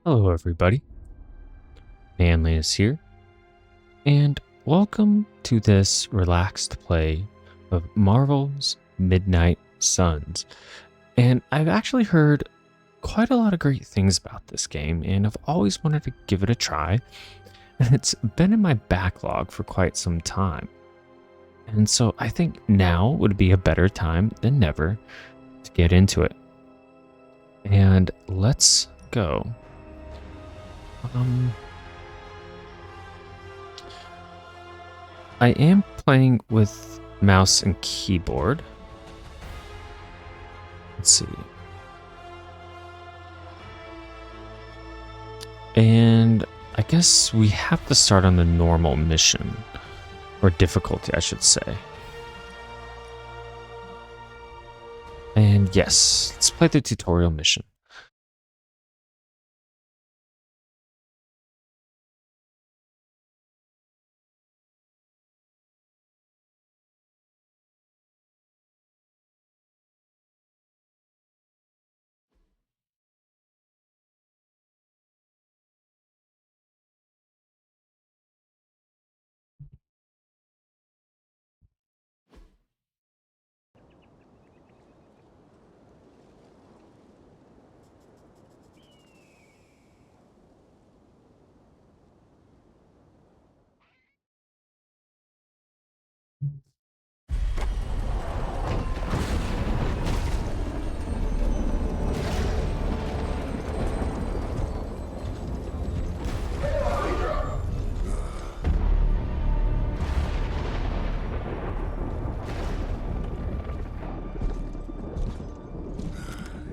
Hello, everybody. Manly is here, and welcome to this relaxed play of Marvel's Midnight Suns. And I've actually heard quite a lot of great things about this game, and I've always wanted to give it a try. And it's been in my backlog for quite some time. And so I think now would be a better time than never to get into it. And let's go. I am playing with mouse and keyboard. Let's see. And I guess we have to start on the normal mission, or difficulty, I should say. And yes, let's play the tutorial mission.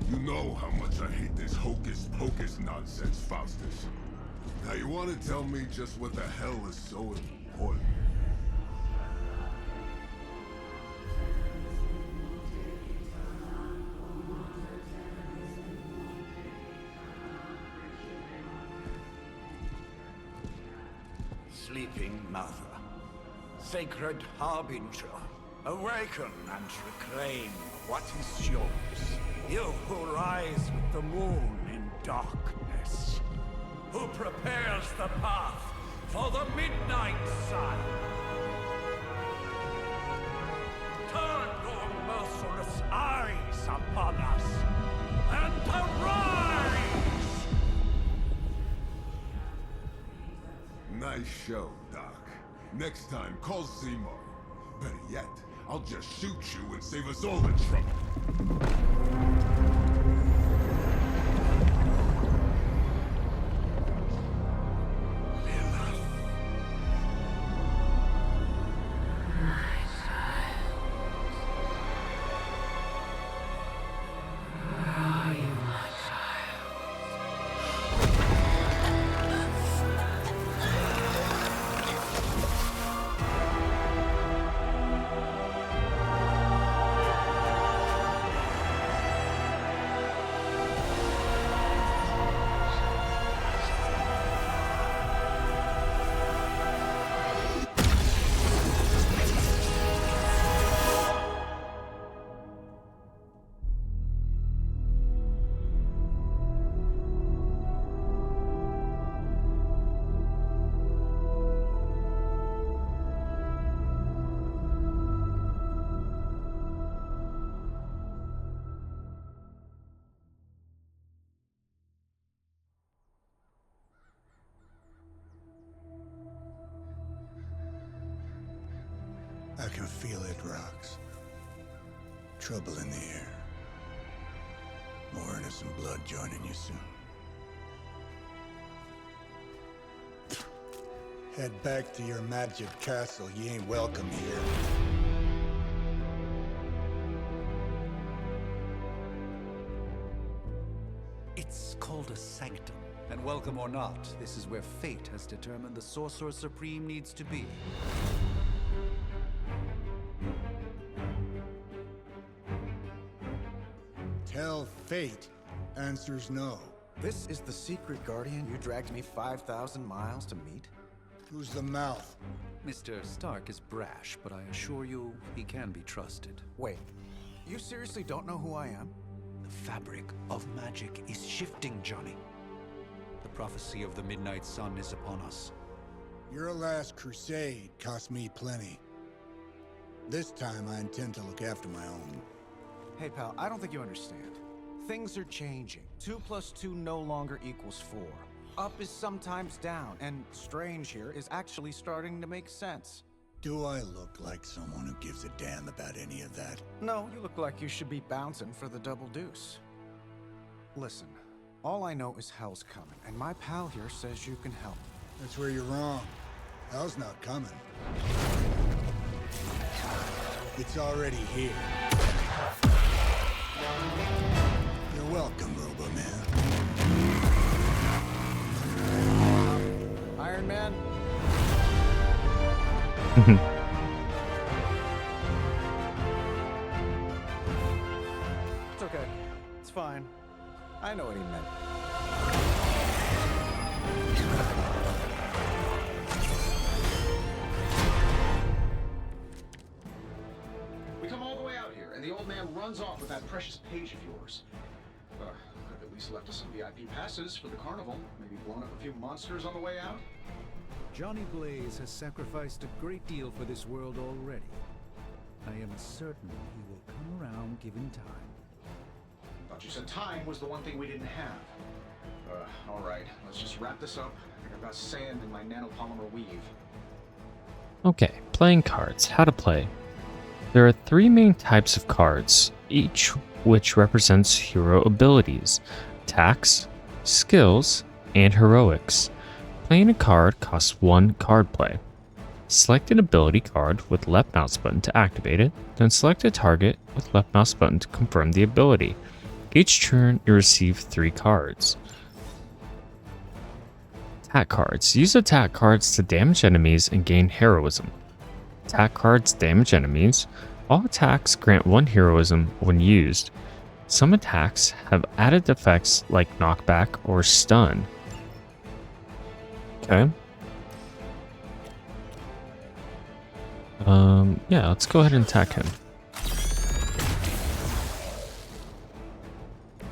You know how much I hate this hocus-pocus nonsense, Faustus. Now you want to tell me just what the hell is so important? Sleeping Mother, Sacred Harbinger, awaken and reclaim what is yours. You who rise with the moon in darkness, who prepares the path for the midnight sun. Turn your merciless eyes upon us, and arise! Nice show, Doc. Next time, call Seymour. Better yet, I'll just shoot you and save us all the trouble. I can feel it, Rox. Trouble in the air. More innocent blood joining you soon. Head back to your magic castle. You ain't welcome here. It's called a sanctum. And welcome or not, this is where fate has determined the Sorcerer Supreme needs to be. Tell fate. Answers no. This is the secret guardian you dragged me 5,000 miles to meet? Who's the mouth? Mr. Stark is brash, but I assure you, he can be trusted. Wait, you seriously don't know who I am? The fabric of magic is shifting, Johnny. The prophecy of the Midnight Sun is upon us. Your last crusade cost me plenty. This time I intend to look after my own. Hey, pal, I don't think you understand. Things are changing. 2 + 2 no longer equals 4. Up is sometimes down, and strange here is actually starting to make sense. Do I look like someone who gives a damn about any of that? No, you look like you should be bouncing for the double deuce. Listen, all I know is hell's coming, and my pal here says you can help. That's where you're wrong. Hell's not coming. It's already here. You're welcome, Robo-Man. Iron Man? It's okay. It's fine. I know what he meant. We come all the way out here, and the old man runs off with that precious page of yours. Could have at least left us some VIP passes for the carnival. Maybe blown up a few monsters on the way out. Johnny Blaze has sacrificed a great deal for this world already. I am certain he will come around given time. Thought you said time was the one thing we didn't have. All right, let's just wrap this up. I've got sand in my nanopolymer weave. Okay, playing cards. How to play. There are 3 main types of cards, each which represents hero abilities, attacks, skills, and heroics. Playing a card costs 1 card play. Select an ability card with left mouse button to activate it, then select a target with left mouse button to confirm the ability. Each turn you receive 3 cards. Attack cards. Use attack cards to damage enemies and gain heroism. Attack cards damage enemies. All attacks grant 1 heroism when used. Some attacks have added effects like knockback or stun. Okay. Yeah, let's go ahead and attack him.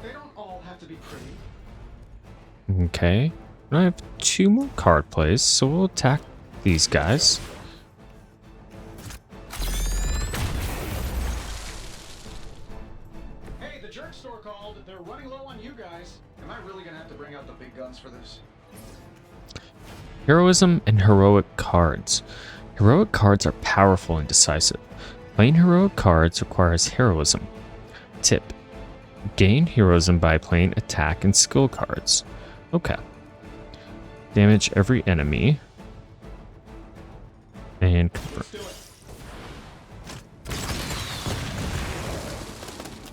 They don't all have to be pretty. Okay. I have 2 more card plays, so we'll attack these guys. Hey, the jerk store called. They're running low on you guys. Am I really gonna have to bring out the big guns for this? Heroism and heroic cards. Heroic cards are powerful and decisive. Playing heroic cards requires heroism. Tip: gain heroism by playing attack and skill cards. Okay. Damage every enemy. And confirm. Let's do it.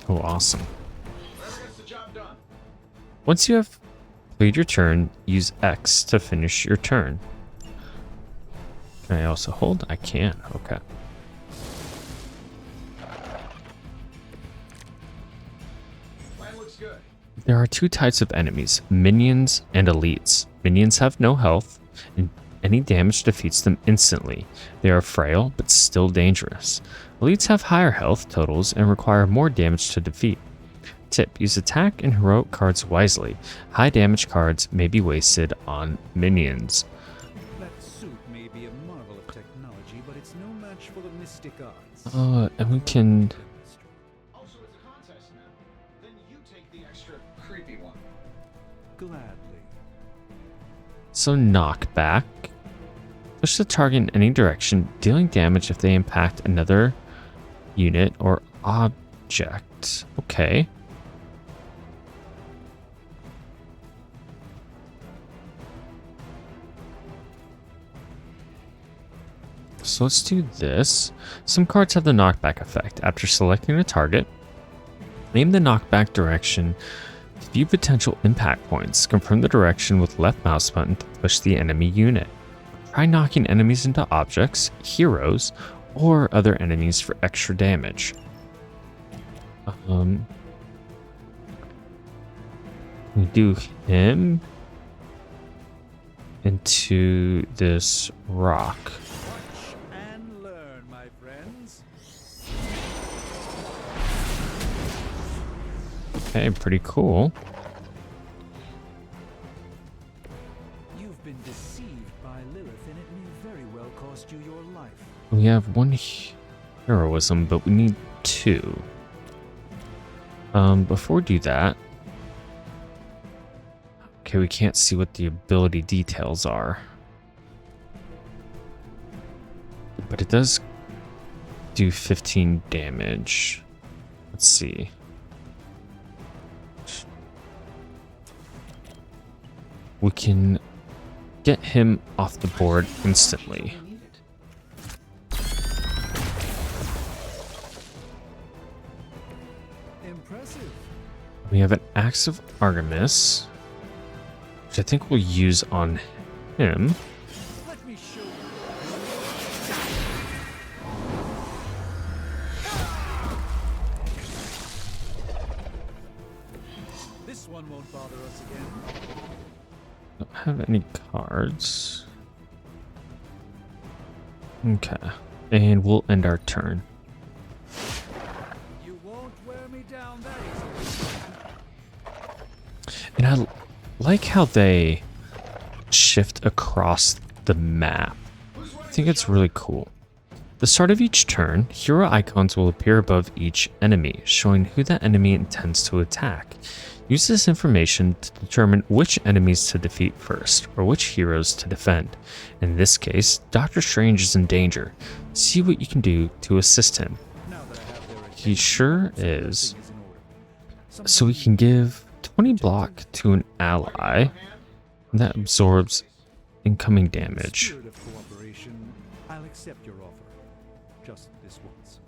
Oh, awesome. Whoever gets the job done. Once you have played your turn, use X to finish your turn. Can I also hold? I can. Okay. Plan looks good. There are 2 types of enemies, minions and elites. Minions have no health, and any damage defeats them instantly. They are frail, but still dangerous. Elites have higher health totals and require more damage to defeat. Tip: use attack and heroic cards wisely. High damage cards may be wasted on minions. That suit may be a marvel of technology, but it's no match for the mystic arts. And we can... Also, it's a contest now. Then you take the extra creepy one. Gladly. So knockback. Push the target in any direction, dealing damage if they impact another unit or object. Okay. So let's do this. Some cards have the knockback effect. After selecting a target, aim the knockback direction. View potential impact points. Confirm the direction with left mouse button to push the enemy unit. Try knocking enemies into objects, heroes, or other enemies for extra damage. We do him into this rock. Watch and learn, my friends. Okay, pretty cool. been deceived by Lilith, and it may very well cost you your life. We have one heroism, but we need 2. Before we do that, okay, we can't see what the ability details are, but it does do 15 damage. Let's see. We can get him off the board instantly. Impressive. We have an Axe of Artemis, which I think we'll use on him. Let me show you. This one won't bother us again. Don't have any cards. Okay, and we'll end our turn. You won't wear me down that easily. And I like how they shift across the map. I think it's really cool. At the start of each turn, hero icons will appear above each enemy, showing who that enemy intends to attack. Use this information to determine which enemies to defeat first, or which heroes to defend. In this case, Doctor Strange is in danger. See what you can do to assist him. Now that I have their He attention, sure everything is. in order. So we can give 20 block to an ally, and that absorbs incoming damage. Spirit of cooperation, I'll accept your offer. Just this once.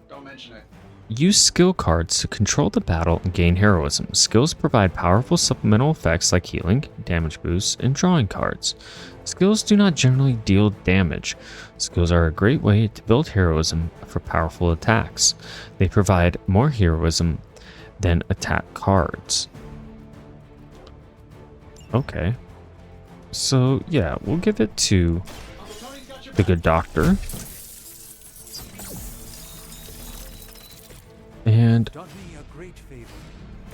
Don't mention it. Use skill cards to control the battle and gain heroism. Skills provide powerful supplemental effects like healing, damage boosts, and drawing cards. Skills do not generally deal damage. Skills are a great way to build heroism for powerful attacks. They provide more heroism than attack cards. Okay. So yeah, we'll give it to the good doctor. And Done me a great favor.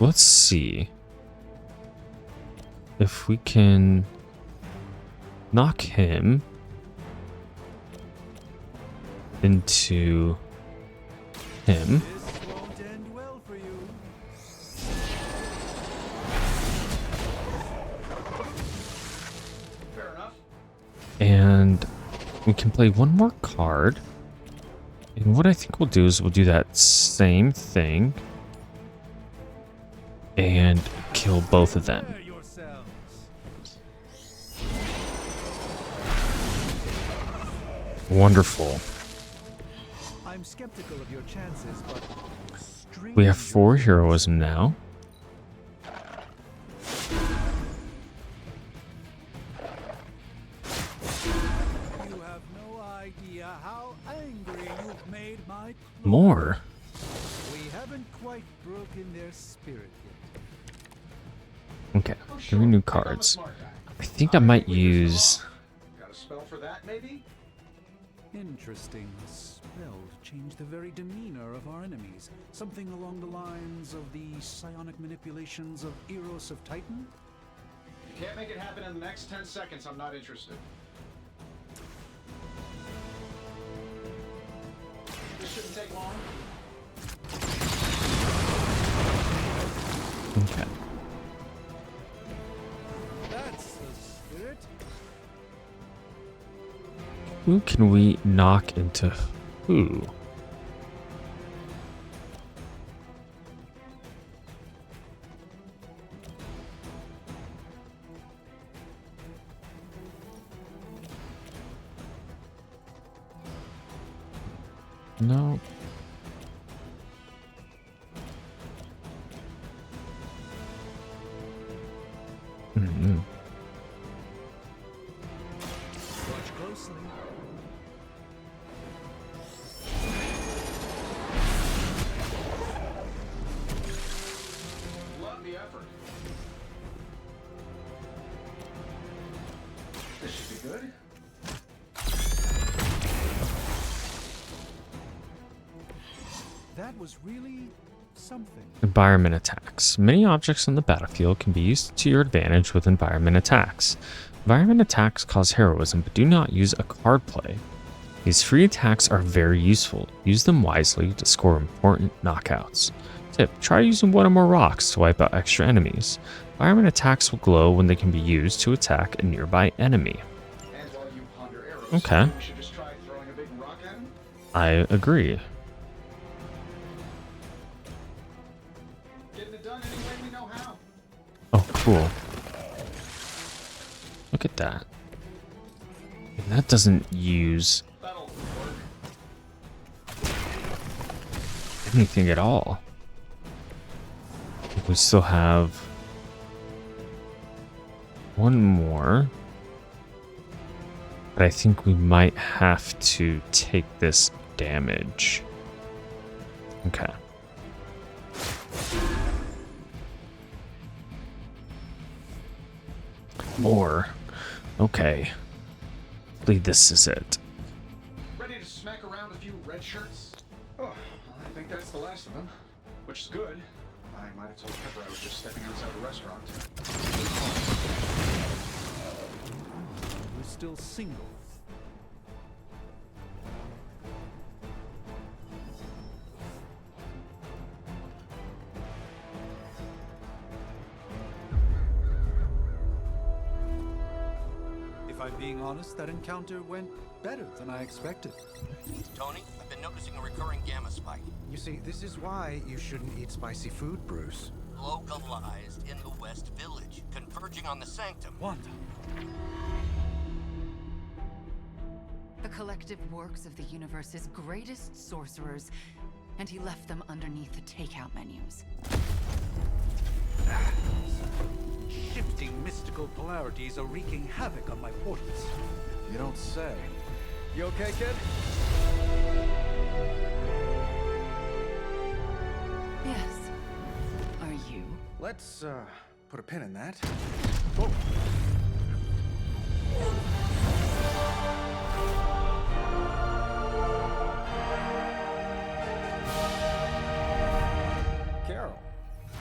let's see if we can knock him into him. This won't end well for you. Fair enough. And we can play one more card. And what I think we'll do is we'll do that same thing and kill both of them. Prepare yourselves. Wonderful. I'm skeptical of your chances, but We have 4 heroism now. You have no idea how angry you've made my More. We haven't quite broken their spirit yet. Okay, 3 new cards. I think I might use... Got a spell for that, maybe? Interesting. A spell to change the very demeanor of our enemies. Something along the lines of the psionic manipulations of Eros of Titan? If you can't make it happen in the next 10 seconds, I'm not interested. This shouldn't take long. Okay. That's the spirit. Who can we knock into who? No. Mm-hmm. Watch closely. Love the effort. This should be good. That was really something. Environment attacks. Many objects on the battlefield can be used to your advantage with environment attacks. Environment attacks cause heroism, but do not use a card play. These free attacks are very useful. Use them wisely to score important knockouts. Tip: try using one or more rocks to wipe out extra enemies. Environment attacks will glow when they can be used to attack a nearby enemy. And while you ponder arrows, Okay. we should just try throwing a big rock at him. I agree. Getting it done any way we know how. Oh, cool. Look at that. And that doesn't use That'll work. anything at all. We still have one more. But I think we might have to take this damage. Okay. More. Okay. Hopefully this is it. Ready to smack around a few red shirts? Oh, I think that's the last of them. Which is good. I might have told Pepper I was just stepping outside the restaurant. We're still single. If I'm being honest, that encounter went better than I expected. Tony, I've been noticing a recurring gamma spike, You see, this is why you shouldn't eat spicy food, Bruce. localized in the West Village, converging on the Sanctum. Wanda. The collective works of the universe's greatest sorcerers, and he left them underneath the takeout menus. Shifting mystical polarities are wreaking havoc on my portals. You don't say. You okay, kid? Yes. Are you? Let's, put a pin in that. Carol.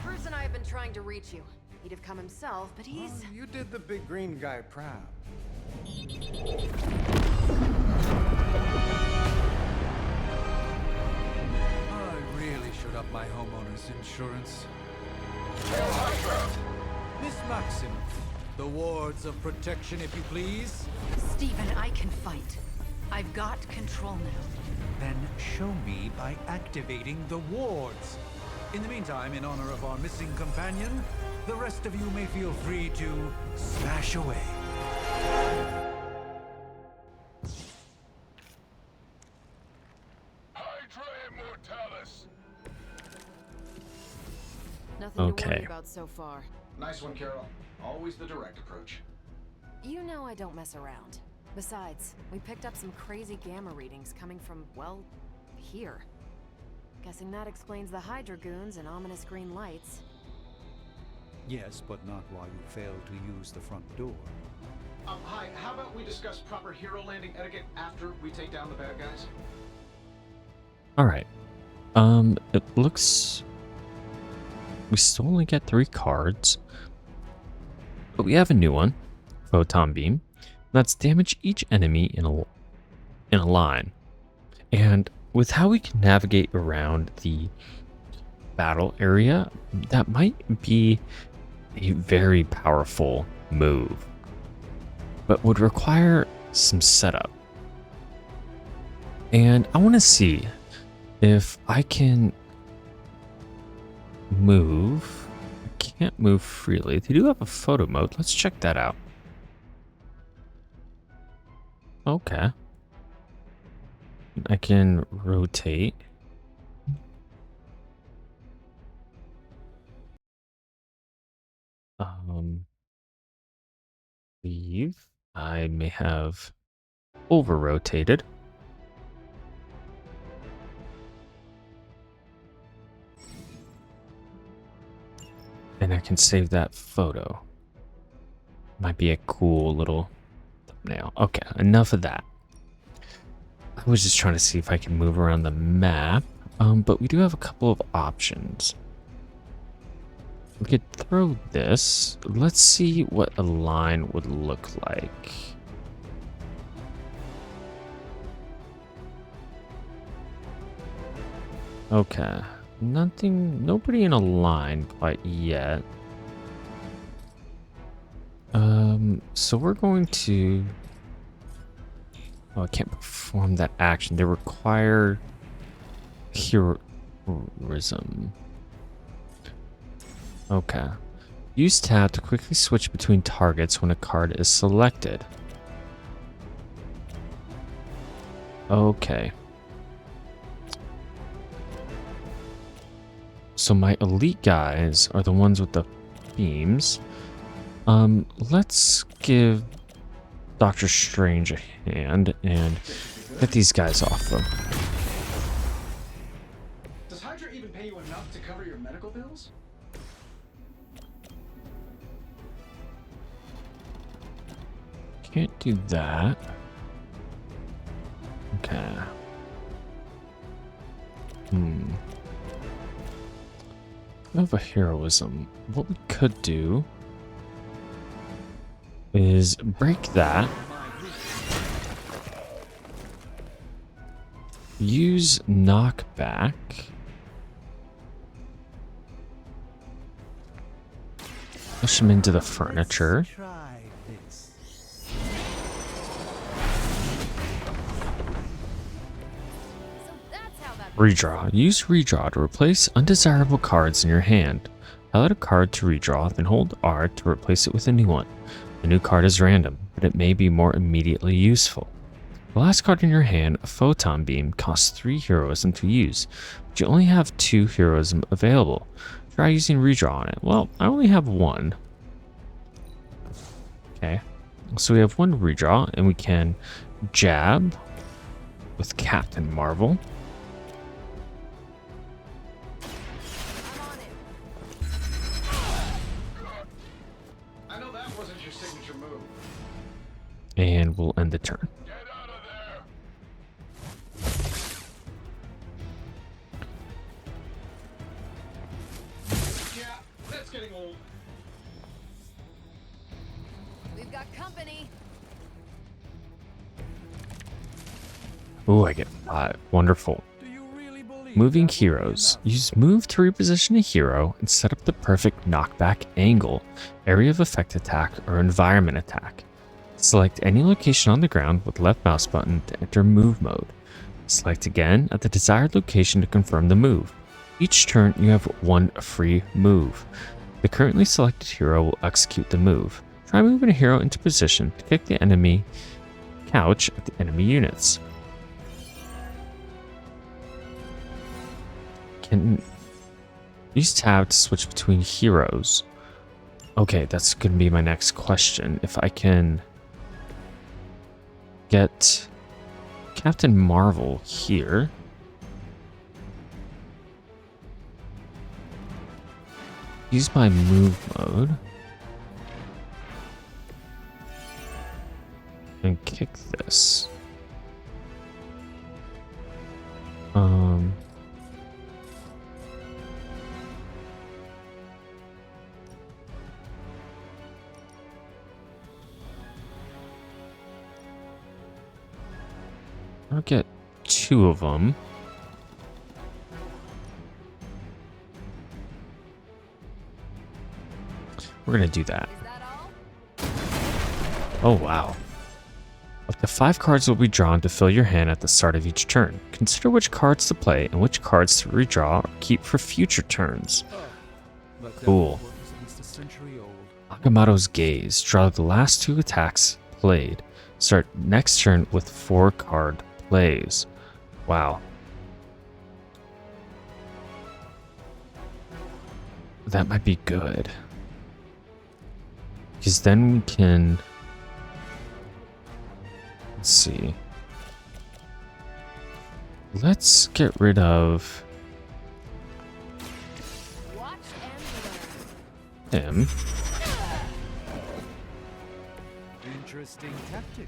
Bruce and I have been trying to reach you. He'd have come himself, but he's... Oh, you did the big green guy proud. I really should up my homeowner's insurance. Miss Maxim, the wards of protection, if you please. Stephen, I can fight. I've got control now. Then show me by activating the wards. In the meantime, in honor of our missing companion, the rest of you may feel free to smash away. Hydra Immortalis! nothing to Okay. worry about so far. Nice one, Carol. Always the direct approach. You know I don't mess around. Besides, we picked up some crazy gamma readings coming from, well, here. Guessing that explains the Hydra goons and ominous green lights. Yes, but not while you fail to use the front door. Hi, how about we discuss proper hero landing etiquette after we take down the bad guys? All right. It looks we still only get 3 cards, but we have a new one, Photon Beam. That's damage each enemy in a line. And with how we can navigate around the battle area, that might be a very powerful move, but would require some setup. And I want to see if I can move. I can't move freely. They do have a photo mode. Let's check that out. Okay. I can rotate. Leave. I may have over rotated. And I can save that photo. Might be a cool little thumbnail. Okay, enough of that. I was just trying to see if I can move around the map, but we do have a couple of options. We could throw this. Let's see what a line would look like. Okay. Nobody in a line quite yet. So we're going to... Oh, I can't perform that action. They require heroism. Okay. Use tab to quickly switch between targets when a card is selected. Okay. So my elite guys are the ones with the beams. Let's give Doctor Strange a hand and get these guys off them. Does Hydra even pay you enough to cover your medical bills? Can't do that. Okay. We have a heroism. What we could do is break that. Use knockback. Push him into the furniture. Redraw. Use redraw to replace undesirable cards in your hand. Highlight a card to redraw, then hold R to replace it with a new one. The new card is random, but it may be more immediately useful. The last card in your hand, a photon beam, costs 3 heroism to use, but you only have 2 heroism available. Try using redraw on it. Well, I only have 1. Okay, so we have 1 redraw, and we can jab with Captain Marvel. And we'll end the turn. Get out of there! Yeah, that's getting old. We've got company. Ooh, I get 5. Wonderful. Moving heroes. Use move to reposition a hero and set up the perfect knockback angle, area of effect attack, or environment attack. Select any location on the ground with left mouse button to enter move mode. Select again at the desired location to confirm the move. Each turn you have 1 free move. The currently selected hero will execute the move. Try moving a hero into position to kick the enemy couch at the enemy units. Can use tab to switch between heroes. Okay, that's going to be my next question. If I can get Captain Marvel here. Use my move mode. And kick this. I'll get 2 of them. We're gonna do that. Oh wow. Up to 5 cards will be drawn to fill your hand at the start of each turn. Consider which cards to play and which cards to redraw or keep for future turns. Cool. Agamotto's Gaze. Draw the last 2 attacks played. Start next turn with 4 card plays. Wow. That might be good. Because then we can... Let's see. Let's get rid of... him. Interesting tactic.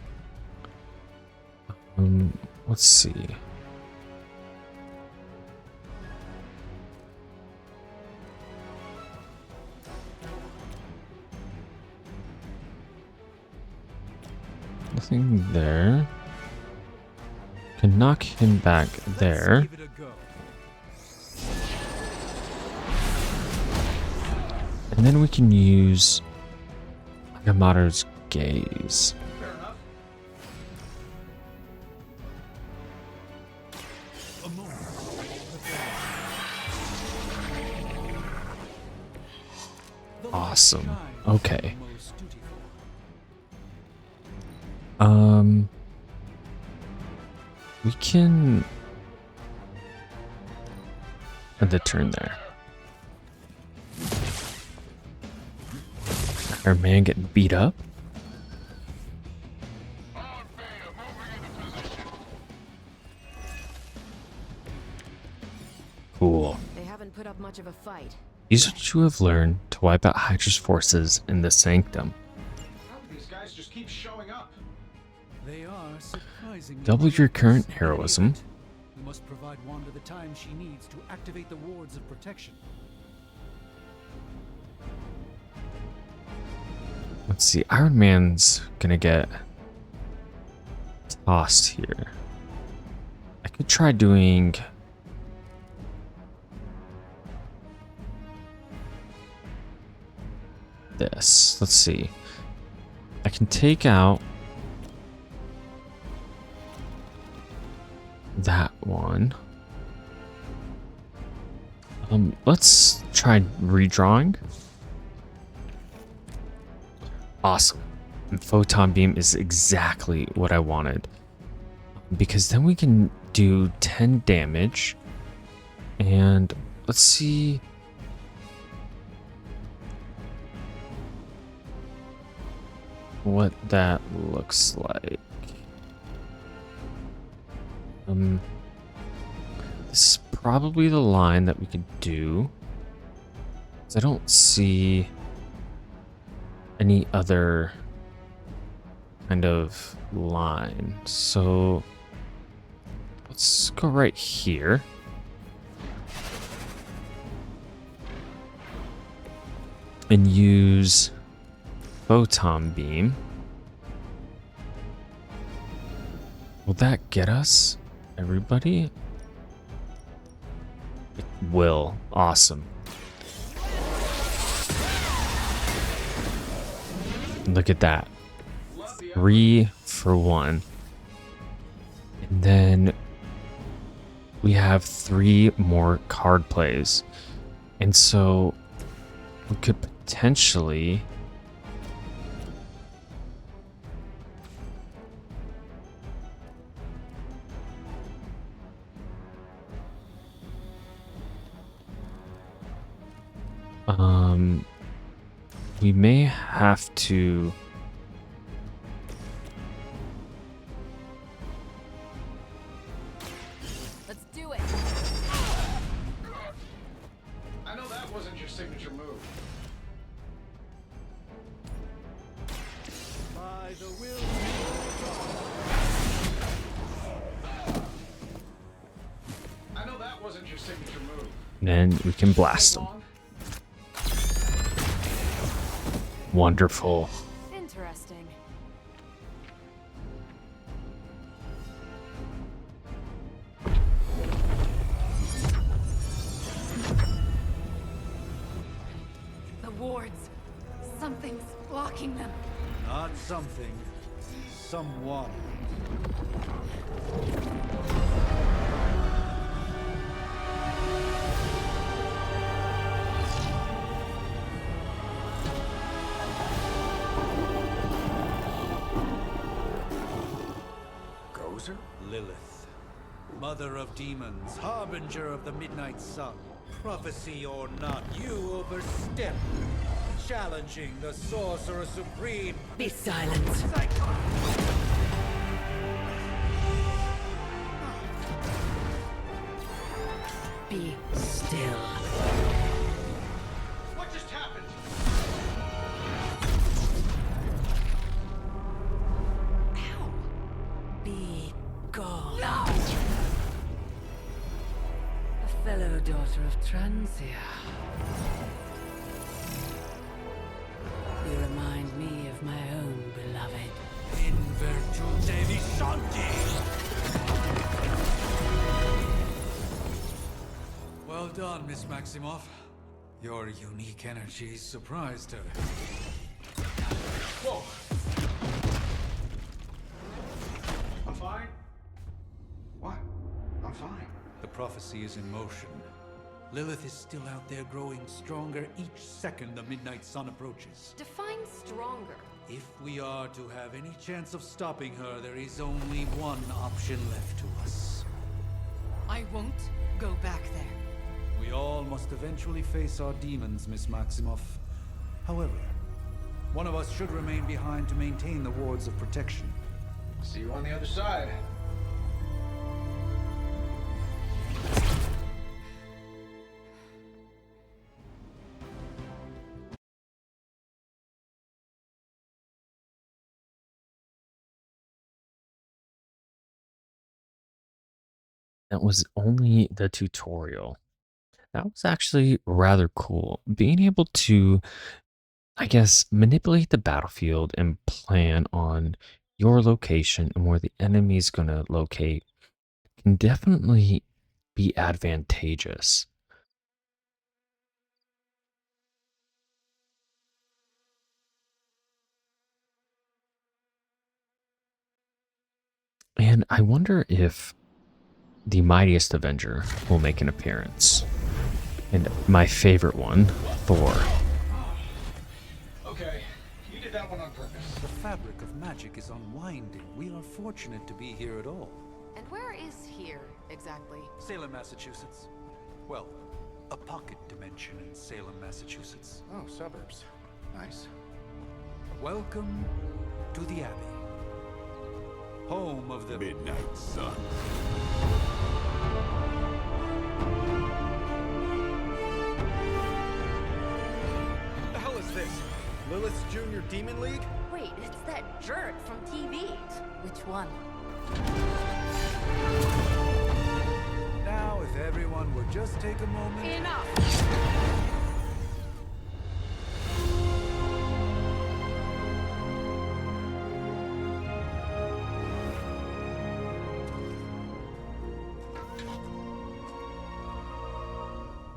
Let's see. Nothing there. Can knock him back there. Give it a go. And then we can use Yamato's gaze. Fair enough. A moment. The light Awesome. shines Okay. most dutiful. We can end the turn there. Our man getting beat up. Cool. They haven't put up much of a fight. Use what you have learned to wipe out Hydra's forces in the Sanctum. How do these guys just keep showing up? They are surprisingly. Double your current dangerous. heroism. We must provide Wanda the time she needs to activate the wards of protection. Let's see, Iron Man's gonna get tossed here. I could try doing this. Let's see. I can take out that one. Let's try redrawing. Awesome. And photon beam is exactly what I wanted. Because then we can do 10 damage. And let's see. What that looks like. This is probably the line that we could do. 'Cause I don't see any other kind of line. So let's go right here. And use photon beam. Will that get us everybody? It will. Awesome. Look at that. 3 for 1. And then we have 3 more card plays. And so we could potentially we may have to Let's do it. I know that wasn't your signature move. By the will. I know that wasn't your signature move. and then we can blast them. Wonderful. Interesting. The wards. Something's blocking them. Not something. Someone. Gozer? Lilith, mother of demons, harbinger of the midnight sun. Prophecy or not, you overstep, challenging the sorcerer supreme. Be silent. Be still. What just happened? Be gone. No! A fellow daughter of Transia. You remind me of my own beloved. In Well done, Miss Maximoff. Your unique energy surprised her. Whoa! I'm fine. What? I'm fine. The prophecy is in motion. Lilith is still out there growing stronger each second the midnight sun approaches. Define stronger. If we are to have any chance of stopping her, there is only one option left to us. I won't go back there. We all must eventually face our demons, Miss Maximoff. However, one of us should remain behind to maintain the wards of protection. See you on the other side. That was only the tutorial. That was actually rather cool. Being able to, I guess, manipulate the battlefield and plan on your location and where the enemy's going to locate can definitely be advantageous. And I wonder if the Mightiest Avenger will make an appearance. And my favorite one, Thor. Okay, you did that one on purpose. The fabric of magic is unwinding. We are fortunate to be here at all. And where is here, exactly? Salem, Massachusetts. Well, a pocket dimension in Salem, Massachusetts. Oh, suburbs. Nice. Welcome to the Abbey. Home of the Midnight Sun. The hell is this? Lilith's Junior Demon League? Wait, it's that jerk from TV. Which one? Now, if everyone would just take a moment. Enough!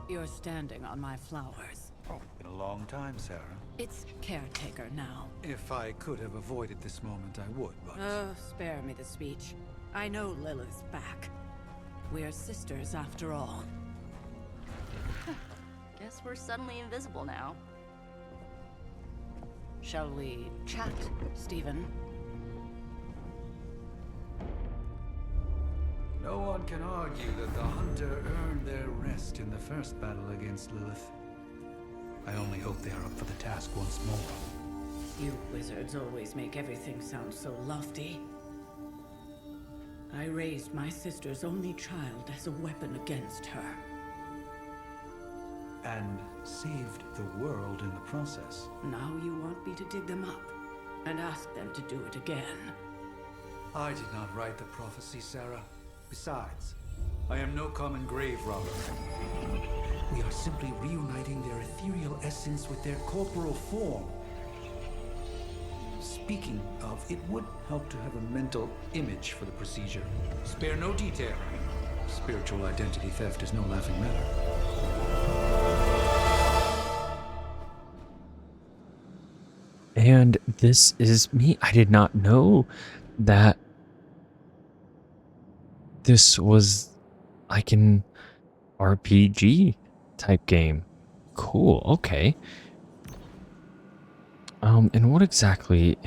You're standing on my flowers. Oh, been a long time, Sarah. It's caretaker now. If I could have avoided this moment, I would, but... Oh, spare me the speech. I know Lilith's back. We're sisters after all. Guess we're suddenly invisible now. Shall we chat, Stephen? No one can argue that the Hunter earned their rest in the first battle against Lilith. I only hope they are up for the task once more. You wizards always make everything sound so lofty. I raised my sister's only child as a weapon against her. And saved the world in the process. Now you want me to dig them up and ask them to do it again. I did not write the prophecy, Sarah. Besides, I am no common grave robber. We are simply reuniting their ethereal essence with their corporal form. Speaking of, it would help to have a mental image for the procedure. Spare no detail. Spiritual identity theft is no laughing matter. And this is me. I did not know that this was like an RPG type game. Cool. Okay. And what exactly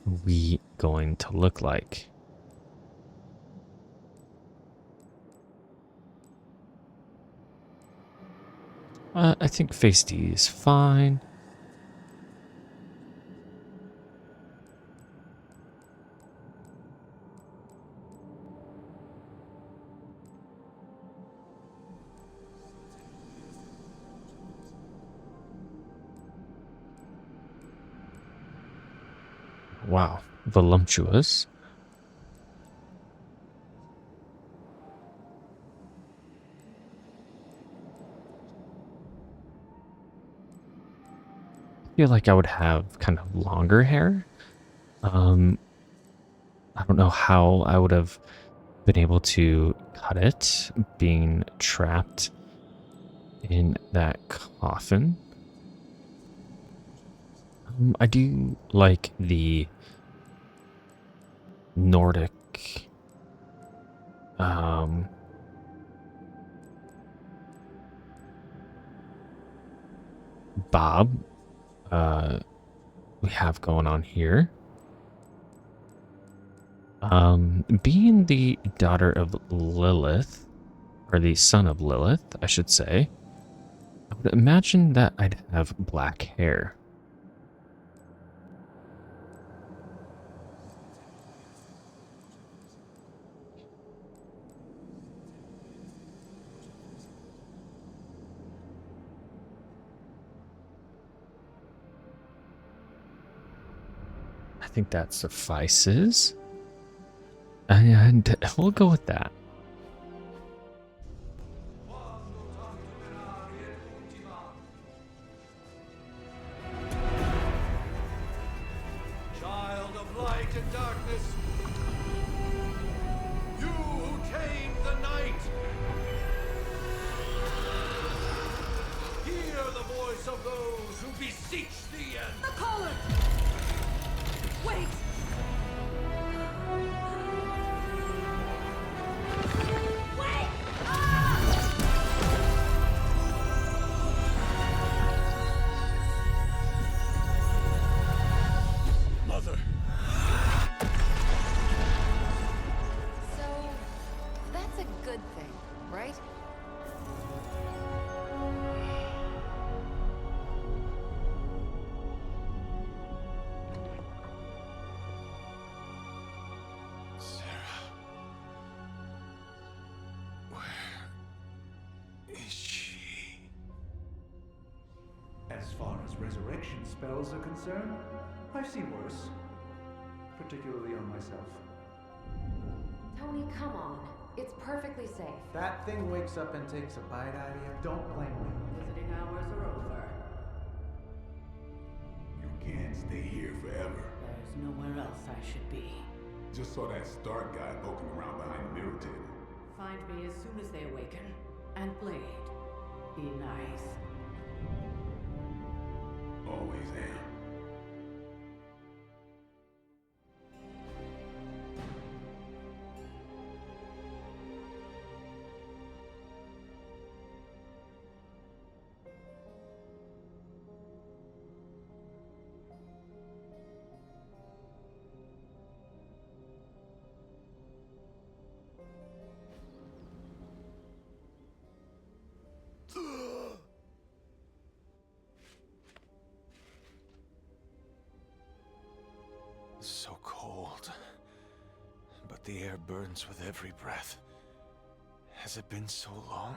are we going to look like? I think face D is fine. Wow, voluptuous. I feel like I would have kind of longer hair. I don't know how I would have been able to cut it being trapped in that coffin. I do like the Nordic bob we have going on here. Being the daughter of Lilith, or the son of Lilith, I should say, I would imagine that I'd have black hair. I think that suffices. And we'll go with that. Child of light and darkness, you who tame the night, hear the voice of those who beseech the end. The collar! Wait! Wait! Mother! So, that's a good thing, right? As far as resurrection spells are concerned, I've seen worse. Particularly on myself. Tony, come on. It's perfectly safe. That thing wakes up and takes a bite out of you. Don't blame me. Visiting hours are over. You can't stay here forever. There's nowhere else I should be. Just saw that Stark guy poking around behind the mirror table. Find me as soon as they awaken. And Blade, be nice. Always am. So cold, but the air burns with every breath. Has it been so long?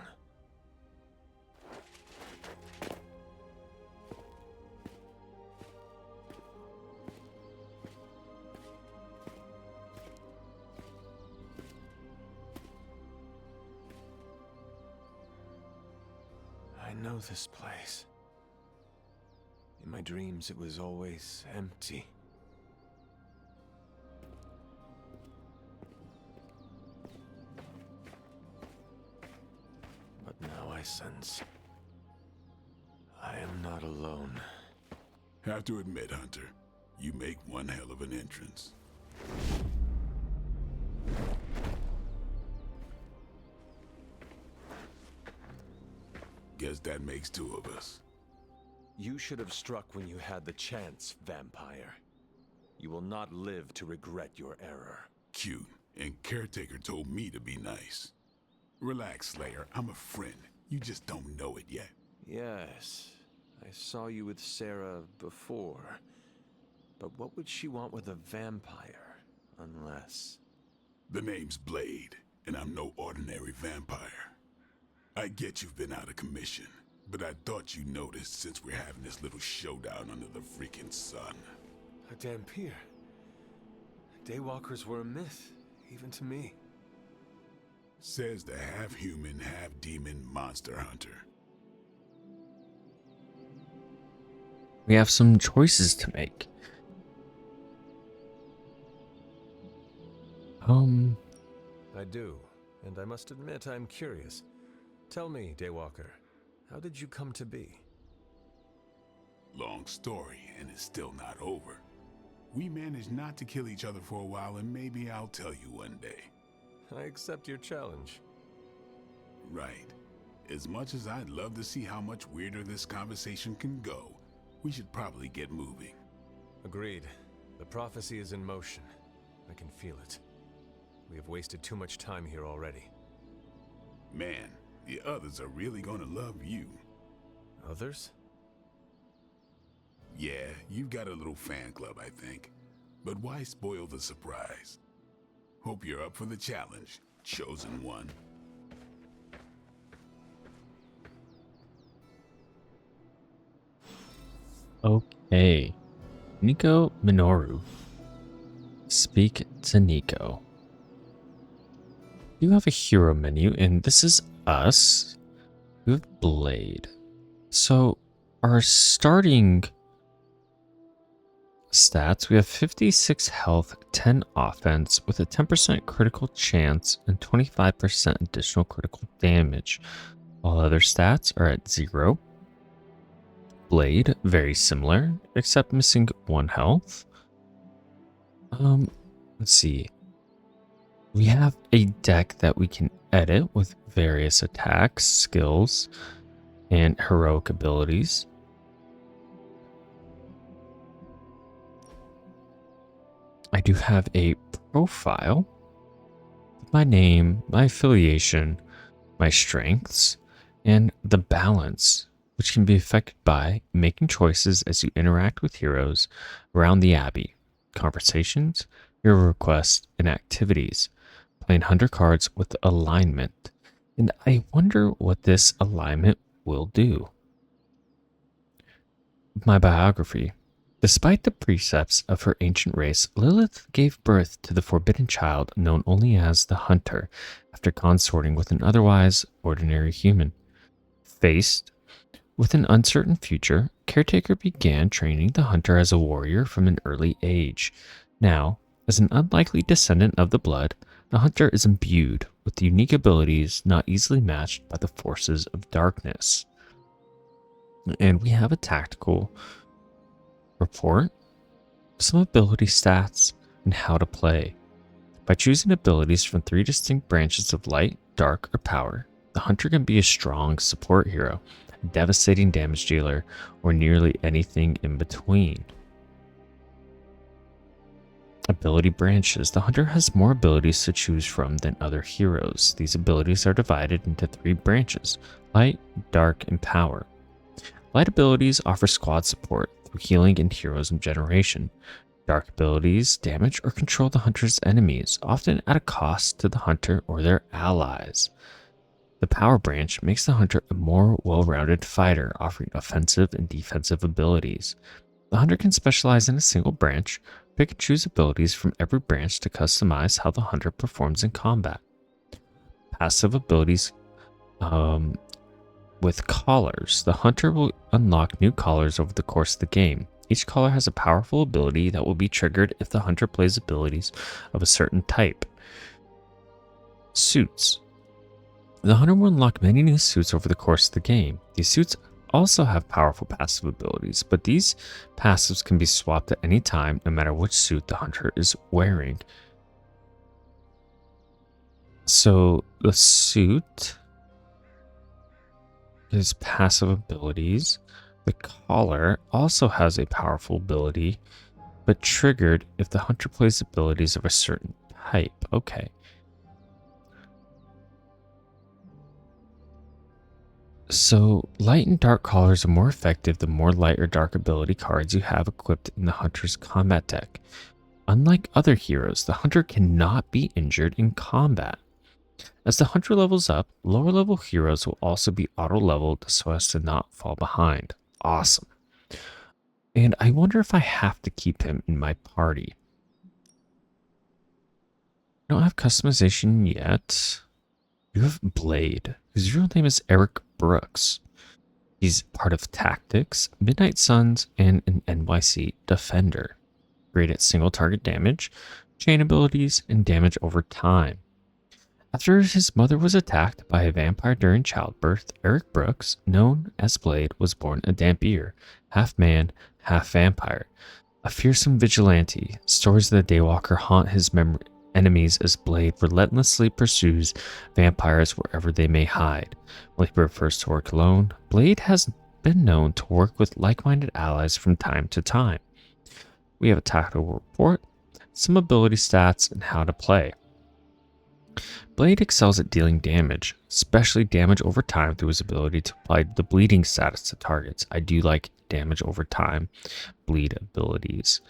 I know this place. In my dreams, it was always empty. But now I sense I am not alone. Have to admit, Hunter, you make one hell of an entrance. Guess that makes two of us. You should have struck when you had the chance, vampire. You will not live to regret your error. Cute, and Caretaker told me to be nice. Relax, Slayer. I'm a friend. You just don't know it yet. Yes, I saw you with Sarah before. But what would she want with a vampire, unless... The name's Blade, and I'm no ordinary vampire. I get you've been out of commission, but I thought you noticed since we're having this little showdown under the freaking sun. A Dampier. Daywalkers were a myth, even to me. Says the half-human, half-demon monster hunter. We have some choices to make. I do, and I must admit I'm curious. Tell me, Daywalker, how did you come to be? Long story, and it's still not over. We managed not to kill each other for a while, and maybe I'll tell you one day. I accept your challenge. Right. As much as I'd love to see how much weirder this conversation can go, we should probably get moving. Agreed. The prophecy is in motion. I can feel it. We have wasted too much time here already. Man, the others are really gonna love you. Others? Yeah, you've got a little fan club, I think. But why spoil the surprise? Hope you're up for the challenge, chosen one. Okay. Nico Minoru. Speak to Nico. You have a hero menu, and this is us. We have Blade. So, our starting stats, we have 56 health, 10 offense, with a 10% critical chance and 25% additional critical damage. All other stats are at 0. Blade, very similar, except missing 1 health. Let's see. We have a deck that we can edit with various attacks, skills, and heroic abilities. I do have a profile, my name, my affiliation, my strengths, and the balance, which can be affected by making choices as you interact with heroes around the Abbey, conversations, hero requests, and activities, playing hunter cards with alignment. And I wonder what this alignment will do. My biography. Despite the precepts of her ancient race, Lilith gave birth to the forbidden child known only as the Hunter after consorting with an otherwise ordinary human. Faced with an uncertain future, Caretaker began training the Hunter as a warrior from an early age. Now, as an unlikely descendant of the blood, the Hunter is imbued with unique abilities not easily matched by the forces of darkness. And we have a tactical report, some ability stats, and how to play. By choosing abilities from 3 distinct branches of light, dark, or power, the Hunter can be a strong support hero, a devastating damage dealer, or nearly anything in between. Ability branches. The Hunter has more abilities to choose from than other heroes. These abilities are divided into 3 branches: light, dark, and power. Light abilities offer squad support through healing and heroism generation. Dark abilities damage or control the Hunter's enemies, often at a cost to the Hunter or their allies. The power branch makes the Hunter a more well-rounded fighter, offering offensive and defensive abilities. The Hunter can specialize in a single branch, pick and choose abilities from every branch to customize how the Hunter performs in combat. Passive abilities. With collars, the Hunter will unlock new collars over the course of the game. Each collar has a powerful ability that will be triggered if the Hunter plays abilities of a certain type. Suits. The Hunter will unlock many new suits over the course of the game. These suits also have powerful passive abilities, but these passives can be swapped at any time, no matter which suit the Hunter is wearing. So the suit is passive abilities. The collar also has a powerful ability, but triggered if the Hunter plays abilities of a certain type. Okay. So, light and dark collars are more effective the more light or dark ability cards you have equipped in the Hunter's combat deck. Unlike other heroes, the Hunter cannot be injured in combat. As the Hunter levels up, lower level heroes will also be auto-leveled so as to not fall behind. Awesome. And I wonder if I have to keep him in my party. I don't have customization yet. You have Blade, whose real name is Eric Brooks. He's part of Tactics, Midnight Suns, and an NYC Defender. Great at single target damage, chain abilities, and damage over time. After his mother was attacked by a vampire during childbirth, Eric Brooks, known as Blade, was born a Dampier, half man, half vampire. A fearsome vigilante, stories of the Daywalker haunt his enemies as Blade relentlessly pursues vampires wherever they may hide. While he prefers to work alone, Blade has been known to work with like-minded allies from time to time. We have a tactical report, some ability stats, and how to play. Blade excels at dealing damage, especially damage over time through his ability to apply the bleeding status to targets. I do like damage over time bleed abilities.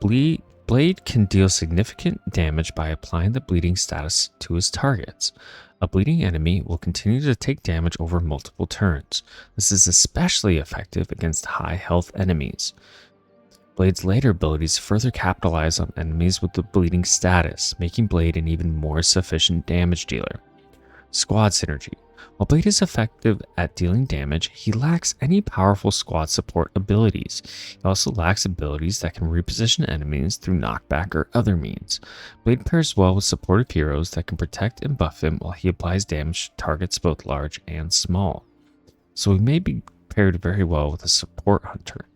Blade can deal significant damage by applying the bleeding status to his targets. A bleeding enemy will continue to take damage over multiple turns. This is especially effective against high health enemies. Blade's later abilities further capitalize on enemies with the bleeding status, making Blade an even more sufficient damage dealer. Squad synergy. While Blade is effective at dealing damage, he lacks any powerful squad support abilities. He also lacks abilities that can reposition enemies through knockback or other means. Blade pairs well with supportive heroes that can protect and buff him while he applies damage to targets both large and small. So he may be paired very well with a support hunter.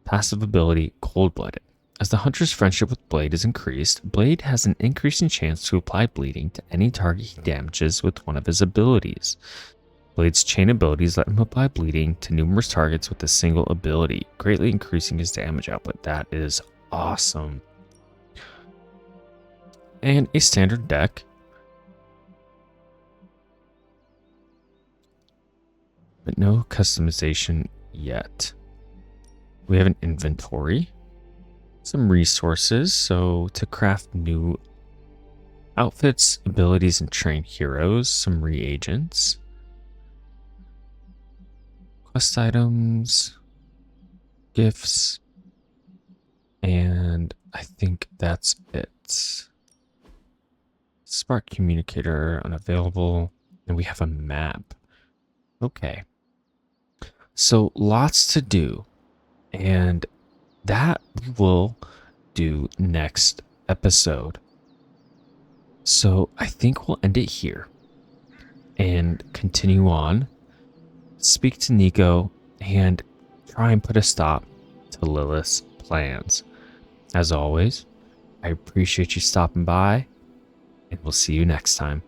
Passive ability, Cold-Blooded. As the hunter's friendship with Blade is increased, Blade has an increasing chance to apply bleeding to any target he damages with one of his abilities. Blade's chain abilities let him apply bleeding to numerous targets with a single ability, greatly increasing his damage output. That is awesome. And a standard deck. But no customization yet. We have an inventory, some resources, so to craft new outfits, abilities, and train heroes, some reagents, quest items, gifts, and I think that's it. Spark communicator unavailable, and we have a map. Okay, so lots to do. And that will do next episode. So I think we'll end it here and continue on, speak to Nico, and try and put a stop to Lilith's plans. As always, I appreciate you stopping by, and we'll see you next time.